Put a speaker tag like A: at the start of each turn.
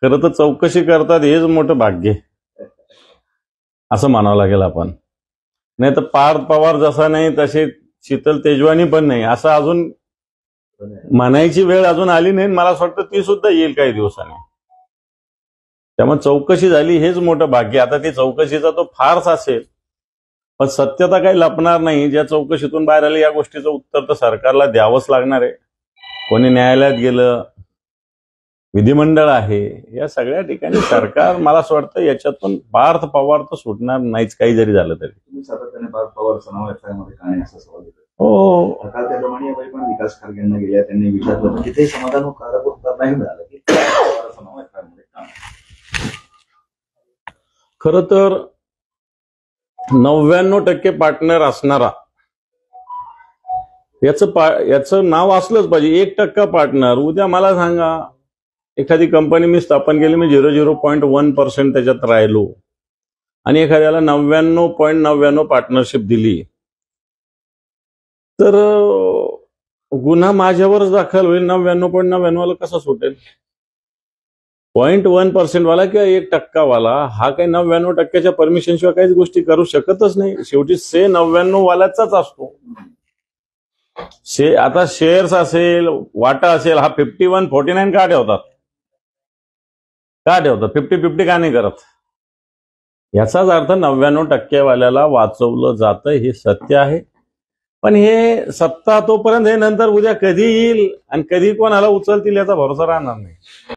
A: खरं तर चौकशी करतात हेच मोठं भाग्य असं म्हणावं लागेल आपण. नाही तर पार्थ पवार जसा नाही तसे शीतल तेजवानी पण नाही असं अजून म्हणायची वेळ अजून आली नाही. मला असं वाटतं ती सुद्धा येईल काही दिवसांनी. त्यामुळे चौकशी झाली हेच मोठं भाग्य. आता ती चौकशीचा तो फार्स असेल पण सत्यता काही लपणार नाही. ज्या चौकशीतून बाहेर आली या गोष्टीचं उत्तर तर सरकारला द्यावंच लागणार आहे. कोणी न्यायालयात गेलं, विधिमंडळ आहे, या सगळ्या ठिकाणी सरकार मला असं वाटतं याच्यातून पार्थ पवार तर सुटणार नाहीच काही जरी झालं तरी.
B: तुम्ही सातत्याने पार्थ पवारचं नाव एफआयआरमध्ये का नाही असं सवाल केला.
A: हो
B: काल त्याप्रमाणे पण विकास खारगेंना गेल्या त्यांनी विचारलं की ते समाधानकारक उत्तर नाही मिळालं की पवारचं नाव एफआयआरमध्ये का नाही.
A: खरं तर 99% पार्टनर असणारा याचं नाव असलंच पाहिजे. 1% पार्टनर. उद्या मला सांगा एखादी कंपनी मी स्थापन केली, मी 0.1% त्याच्यात राहिलो आणि एखाद्याला 99.99 पार्टनरशिप दिली तर गुन्हा माझ्यावरच दाखल होईल. 99.99 कसा सुटेल? 0.1% वाला किंवा 1% वाला हा काही 99%च्या परमिशन शिवाय काहीच गोष्टी करू शकतच नाही. शेवटी से 99 वाल्याचाच असतो. आता शेअर्स असेल, वाटा असेल, हा 51-49 का ठेवतात? 50-50 का नाही करत? याचाच अर्थ 99% वाल्याला वाचवलं जातं हे सत्य आहे. पण हे सत्ता तोपर्यंत हे नंतर उद्या कधी येईल आणि कधी कोणाला उचलतील याचा भरोसा राहणार नाही.